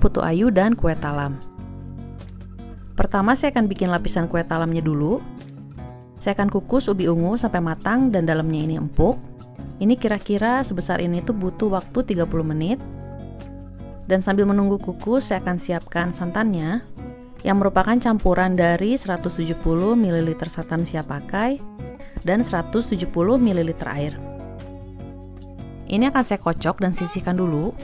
putu ayu dan kue talam. Pertama saya akan bikin lapisan kue talamnya dulu. Saya akan kukus ubi ungu sampai matang dan dalamnya ini empuk. Ini kira-kira sebesar ini tuh butuh waktu 30 menit. Dan sambil menunggu kukus, saya akan siapkan santannya yang merupakan campuran dari 170 ml santan siap pakai dan 170 ml air. Ini akan saya kocok dan sisihkan dulu.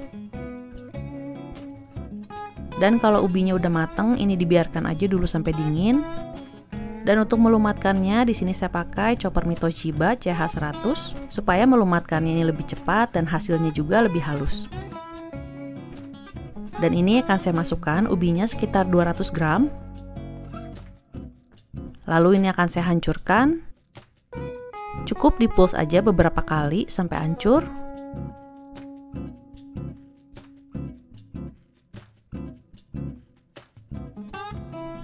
Dan kalau ubinya udah mateng, ini dibiarkan aja dulu sampai dingin. Dan untuk melumatkannya, di sini saya pakai chopper Mi Toshiba CH100 supaya melumatkannya ini lebih cepat dan hasilnya juga lebih halus. Dan ini akan saya masukkan ubinya sekitar 200 gram. Lalu ini akan saya hancurkan. Cukup dipulse aja beberapa kali sampai hancur.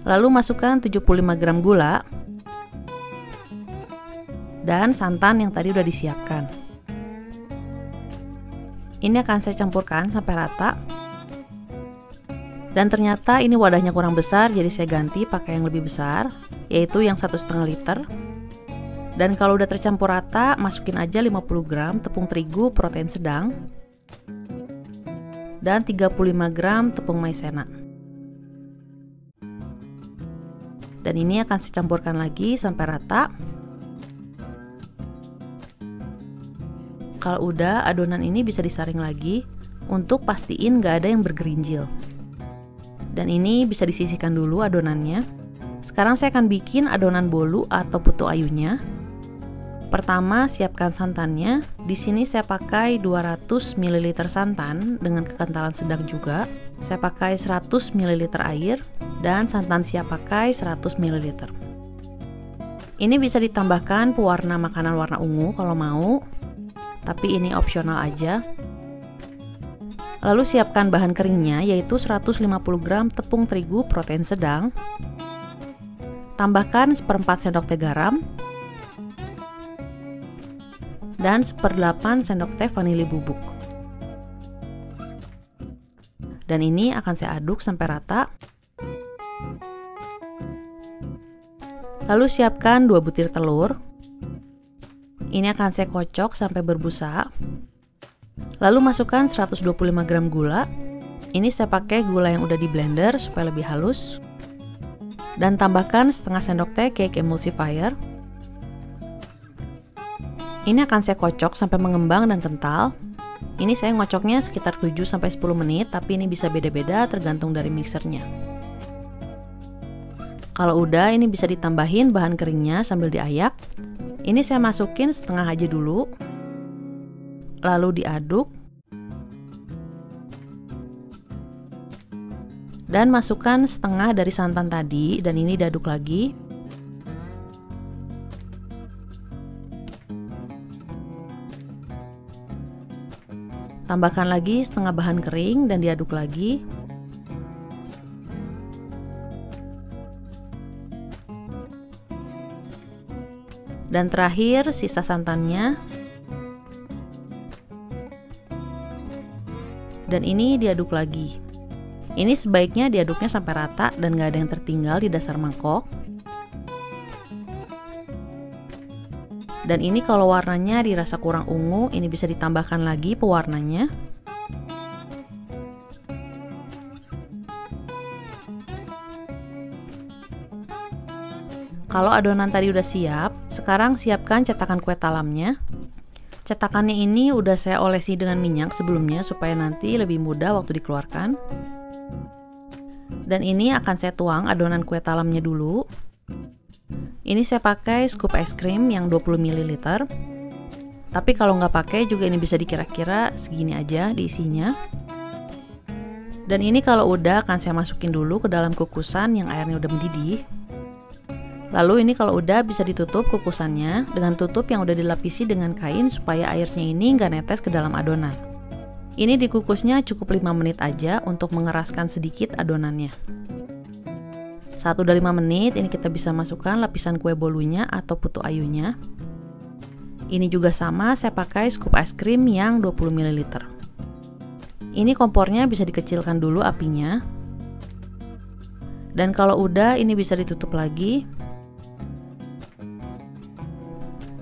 Lalu masukkan 75 gram gula dan santan yang tadi udah disiapkan. Ini akan saya campurkan sampai rata. Dan ternyata ini wadahnya kurang besar, jadi saya ganti pakai yang lebih besar, yaitu yang 1,5 liter. Dan kalau udah tercampur rata, masukin aja 50 gram tepung terigu protein sedang dan 35 gram tepung maizena. Dan ini akan saya campurkan lagi sampai rata. Kalau udah, adonan ini bisa disaring lagi untuk pastiin nggak ada yang bergerinjil. Dan ini bisa disisihkan dulu adonannya. Sekarang saya akan bikin adonan bolu atau putu ayunya. Pertama, siapkan santannya. Di sini saya pakai 200 ml santan dengan kekentalan sedang juga. Saya pakai 100 ml air dan santan siap pakai 100 ml. Ini bisa ditambahkan pewarna makanan warna ungu kalau mau, tapi ini opsional aja. Lalu siapkan bahan keringnya, yaitu 150 gram tepung terigu protein sedang. Tambahkan 1/4 sendok teh garam dan 1/8 sendok teh vanili bubuk. Dan ini akan saya aduk sampai rata. Lalu siapkan 2 butir telur. Ini akan saya kocok sampai berbusa. Lalu masukkan 125 gram gula. Ini saya pakai gula yang udah di blender supaya lebih halus. Dan tambahkan setengah sendok teh cake emulsifier. Ini akan saya kocok sampai mengembang dan kental. Ini saya ngocoknya sekitar 7-10 menit, tapi ini bisa beda-beda tergantung dari mixernya. Kalau udah, ini bisa ditambahin bahan keringnya sambil diayak. Ini saya masukin setengah aja dulu. Lalu diaduk. Dan masukkan setengah dari santan tadi, dan ini diaduk lagi. Tambahkan lagi setengah bahan kering dan diaduk lagi. Dan terakhir sisa santannya. Dan ini diaduk lagi. Ini sebaiknya diaduknya sampai rata dan gak ada yang tertinggal di dasar mangkok. Dan ini kalau warnanya dirasa kurang ungu, ini bisa ditambahkan lagi pewarnanya. Kalau adonan tadi udah siap, sekarang siapkan cetakan kue talamnya. Cetakannya ini udah saya olesi dengan minyak sebelumnya supaya nanti lebih mudah waktu dikeluarkan. Dan ini akan saya tuang adonan kue talamnya dulu. Ini saya pakai scoop es krim yang 20 ml. Tapi kalau nggak pakai juga ini bisa dikira-kira segini aja diisinya. Dan ini kalau udah akan saya masukin dulu ke dalam kukusan yang airnya udah mendidih. Lalu ini kalau udah bisa ditutup kukusannya dengan tutup yang udah dilapisi dengan kain supaya airnya ini nggak netes ke dalam adonan. Ini dikukusnya cukup 5 menit aja untuk mengeraskan sedikit adonannya. Saat udah 5 menit, ini kita bisa masukkan lapisan kue bolunya atau putu ayunya. Ini juga sama, saya pakai scoop es krim yang 20 ml. Ini kompornya bisa dikecilkan dulu apinya. Dan kalau udah, ini bisa ditutup lagi.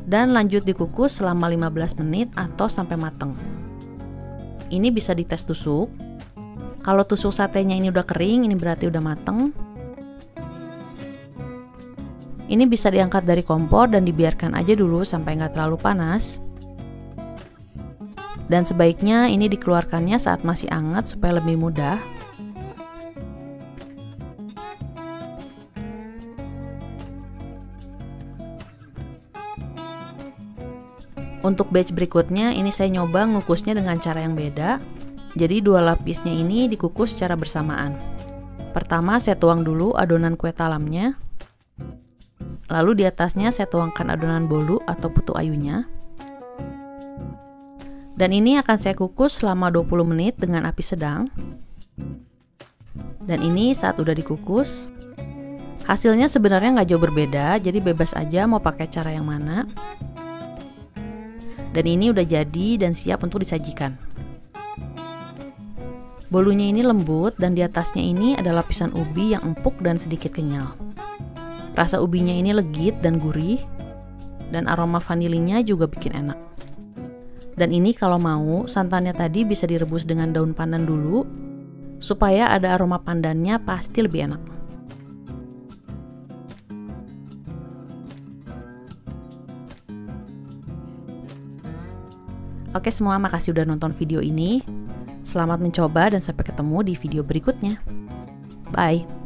Dan lanjut dikukus selama 15 menit atau sampai mateng. Ini bisa dites tusuk. Kalau tusuk satenya ini udah kering, ini berarti udah mateng. Ini bisa diangkat dari kompor dan dibiarkan aja dulu sampai nggak terlalu panas. Dan sebaiknya ini dikeluarkannya saat masih hangat supaya lebih mudah. Untuk batch berikutnya, ini saya nyoba ngukusnya dengan cara yang beda. Jadi dua lapisnya ini dikukus secara bersamaan. Pertama saya tuang dulu adonan kue talamnya. Lalu di atasnya saya tuangkan adonan bolu atau putu ayunya. Dan ini akan saya kukus selama 20 menit dengan api sedang. Dan ini saat udah dikukus, hasilnya sebenarnya nggak jauh berbeda, jadi bebas aja mau pakai cara yang mana. Dan ini udah jadi dan siap untuk disajikan. Bolunya ini lembut dan di atasnya ini ada lapisan ubi yang empuk dan sedikit kenyal. Rasa ubinya ini legit dan gurih, dan aroma vanilinya juga bikin enak. Dan ini kalau mau, santannya tadi bisa direbus dengan daun pandan dulu, supaya ada aroma pandannya pasti lebih enak. Oke semua, makasih udah nonton video ini. Selamat mencoba dan sampai ketemu di video berikutnya. Bye!